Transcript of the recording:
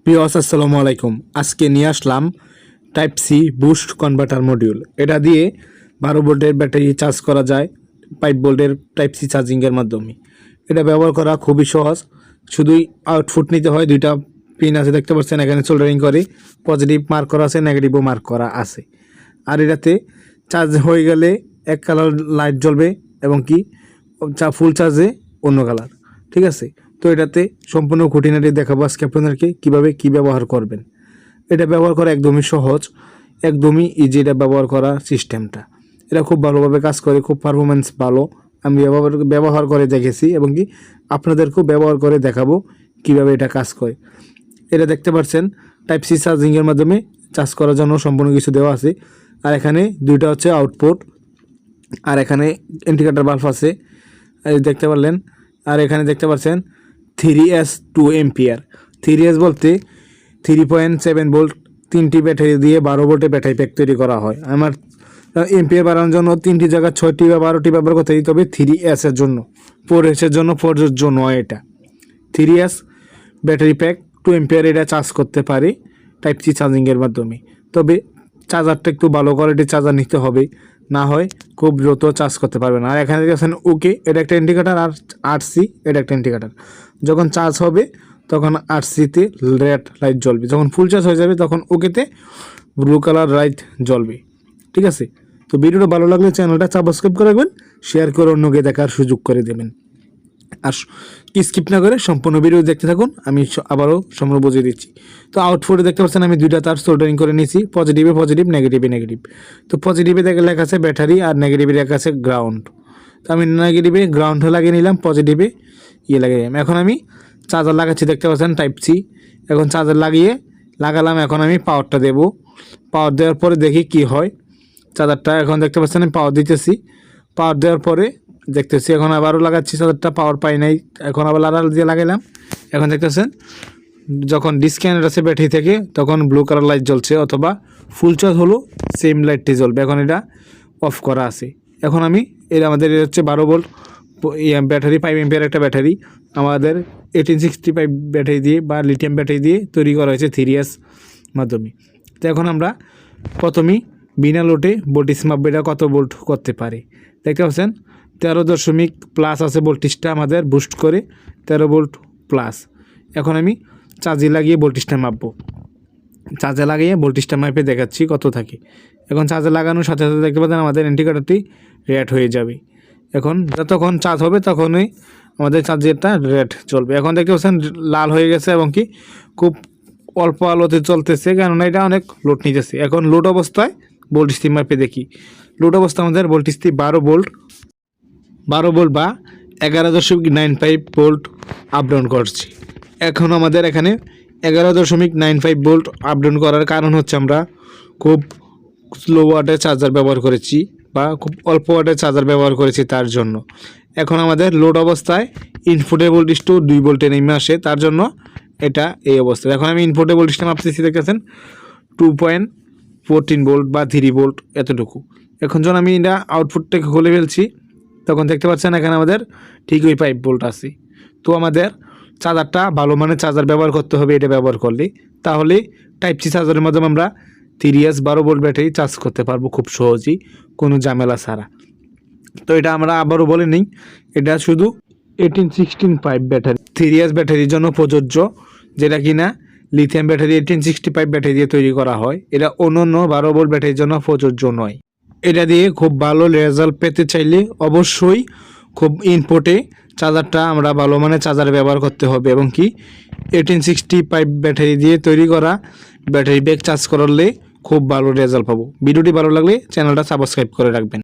Viewers আসসালামু আলাইকুম। আজকে নিয়ে আসলাম type C boost converter module. এটা দিয়ে 12 ভোল্টের ব্যাটারি চার্জ করা যায় 5 ভোল্টের টাইপ সি চার্জিংয়ের মাধ্যমে। এটা ব্যবহার করা খুবই সহজ, শুধুই আউটপুট নিতে হয়। দুইটা পিন আছে দেখতে পাচ্ছেন, এখানে সোল্ডারিং করে পজিটিভ মার্ক করা আছে, নেগেটিভও মার্ক করা আছে। আর এটাতে চার্জ হয়ে গেলে এক কালার লাইট জ্বলবে এবং কি ফুল চার্জে অন্য কালার। ঠিক আছে, তো এটাতে সম্পূর্ণ খুঁটিনাটি দেখাবো আজকে আপনাদেরকে কীভাবে কী ব্যবহার করবেন। এটা ব্যবহার করা একদমই সহজ, একদমই ইজি এটা ব্যবহার করা সিস্টেমটা। এটা খুব ভালোভাবে কাজ করে, খুব পারফরমেন্স ভালো। আমি ব্যবহার করে দেখেছি এবং কি আপনাদেরকেও ব্যবহার করে দেখাবো কিভাবে এটা কাজ করে। এটা দেখতে পাচ্ছেন টাইপ সি চার্জিংয়ের মাধ্যমে চার্জ করার জন্য সম্পূর্ণ কিছু দেওয়া আছে। আর এখানে দুইটা হচ্ছে আউটপুট, আর এখানে ইন্ডিকেটর বাল্ব আছে দেখতে পারলেন। আর এখানে দেখতে পাচ্ছেন 3S 2 এম্পিয়ার। 3S বলতে 3.7 ভোল্ট, 3টি ব্যাটারি দিয়ে 12 ভোল্টের ব্যাটারি প্যাক তৈরি করা হয়। আমার এম্পিয়ার বাড়ানোর জন্য 3টি জায়গা 6টি বা 12টি ব্যবহার করতে হয়, তবে 3S এর জন্য 4S এর জন্য প্রযোজ্য নয়। এটা 3S ব্যাটারি প্যাক 2 এম্পিয়ার এটা চার্জ করতে পারে টাইপ সি চার্জিংয়ের মাধ্যমে। তবে চার্জারটা একটু ভালো কোয়ালিটির চার্জার নিতে হবে, না হয় খুব দ্রুত চার্জ করতে পারবেন। আর এখানে দেখছেন ওকে, এটা একটা ইন্ডিকেটার, আর RC এটা একটা ইন্ডিকেটার। যখন চার্জ হবে তখন RCতে রেড লাইট জ্বলবে, যখন ফুল চার্জ হয়ে যাবে তখন ওকেতে ব্লু কালার লাইট জ্বলবে। ঠিক আছে, তো ভিডিওটা ভালো লাগলে চ্যানেলটা সাবস্ক্রাইব করে রাখবেন, শেয়ার করে অন্যকে দেখার সুযোগ করে দেবেন। আর স্কিপ না করে সম্পূর্ণ ভিডিও দেখতে থাকুন, আমি আবারও সম্পূর্ণ বুঝিয়ে দিচ্ছি। তো আউটপুটে দেখতে পাচ্ছেন আমি দুইটা তার সোল্ডারিং করে নিয়েছি, পজিটিভে পজিটিভ, নেগেটিভে নেগেটিভ। তো পজিটিভে লেখা আছে ব্যাটারি আর নেগেটিভে লেখা আছে গ্রাউন্ড। তো আমি নেগেটিভে গ্রাউন্ড লাগিয়ে নিলাম, পজিটিভে লাগিয়ে নিলাম। এখন আমি চার্জার লাগাচ্ছি দেখতে পাচ্ছেন টাইপ সি। এখন চার্জার লাগালাম, এখন আমি পাওয়ারটা দেব। পাওয়ার দেওয়ার পরে দেখি কি হয় চার্জারটা। এখন দেখতে পাচ্ছেন আমি পাওয়ার দিতেছি, পাওয়ার দেওয়ার পরে দেখতেছি এখন আবারও লাগাচ্ছি, চার্জারটা পাওয়ার পাই নাই। এখন আবার লাড়াল দিয়ে লাগাইলাম। এখন দেখতেছেন যখন ডিসকানেক্ট আছে ব্যাটারি থেকে তখন ব্লু কালার লাইট জ্বলছে, অথবা ফুল চার্জ হলো সেম লাইটটি জ্বলবে। এখন এটা অফ করা আছে। এখন আমি আমাদের হচ্ছে 12 ভোল্ট ব্যাটারি, 5 এম্পিয়ার একটা ব্যাটারি আমাদের 1865 ব্যাটারি দিয়ে বা লিথিয়াম ব্যাটারি দিয়ে তৈরি করা হয়েছে 3S মাধ্যমে। তো এখন আমরা প্রথমেই বিনা লোডে ভোল্টেজ মাপবো, এটা কত ভোল্ট করতে পারে। দেখতে পাচ্ছেন 13.+ আছে ভোল্টেজটা আমাদের বুস্ট করে 13 ভোল্ট প্লাস। এখন আমি চার্জে লাগিয়ে ভোল্টেজটা মাপবো, চার্জে লাগিয়ে ভোল্টেজটা মাপে দেখাচ্ছি কত থাকে। এখন চার্জে লাগানোর সাথে সাথে দেখতে পাচ্ছেন আমাদের ইন্ডিকেটরটি রেড হয়ে যাবে। এখন যতক্ষণ চার্জ হবে তখনই আমাদের চার্জারটা রেড চলবে। এখন দেখতে পাচ্ছেন লাল হয়ে গেছে এবং কি খুব অল্প আলোতে চলতেছে, কেননা এটা অনেক লোড নিতেছে। এখন লোড অবস্থায় ভোল্টেজটি মাপে দেখি। লোড অবস্থা আমাদের ভোল্টেজটি 12 ভোল্ট বা 11.95 ভোল্ট আপ ডাউন করছি। এখন আমাদের এখানে 11.95 ভোল্ট আপ ডাউন করার কারণ হচ্ছে আমরা খুব স্লো ওয়াটের চার্জার ব্যবহার করেছি বা খুব অল্প ওয়াটের চার্জার ব্যবহার করেছি তার জন্য। এখন আমাদের লোড অবস্থায় ইনপুটের ভোল্টেজটা 2 ভোল্টে নেমে আসে, তার জন্য এটা এই অবস্থায়। এখন আমি ইনপুটের ভোল্টেজটা মাপতেছি, দেখতেছেন 2.14 ভোল্ট বা 3 ভোল্ট এতটুকু। এখন যখন আমি এটা আউটপুটটাকে খুলে ফেলছি তখন দেখতে পাচ্ছেন এখানে আমাদের ঠিক ওই 5 ভোল্ট আছে। তো আমাদের চার্জারটা ভালো মানের চার্জার ব্যবহার করতে হবে এটা ব্যবহার করলে, তাহলে টাইপ সি চার্জারের মাধ্যমে আমরা 3S 12 ভোল্ট ব্যাটারি চার্জ করতে পারবো খুব সহজেই, কোনো ঝামেলা ছাড়া। তো এটা আমরা আবারও বলে নিই, এটা শুধু 1865 ব্যাটারি 3S ব্যাটারির জন্য প্রযোজ্য, যেটা কিনা লিথিয়াম ব্যাটারি 1865 ব্যাটারি দিয়ে তৈরি করা হয়। এটা অন্য 12 ভোল্ট ব্যাটারির জন্য প্রযোজ্য নয়। এটা দিয়ে খুব ভালো রেজাল্ট পেতে চাইলে অবশ্যই খুব ইনপুটে চার্জারটা আমরা ভালো মানের চার্জার ব্যবহার করতে হবে এবং কি 1865 ব্যাটারি দিয়ে তৈরি করা ব্যাটারি ব্যাক চার্জ করলে খুব ভালো রেজাল্ট পাবো। ভিডিওটি ভালো লাগলে চ্যানেলটা সাবস্ক্রাইব করে রাখবেন।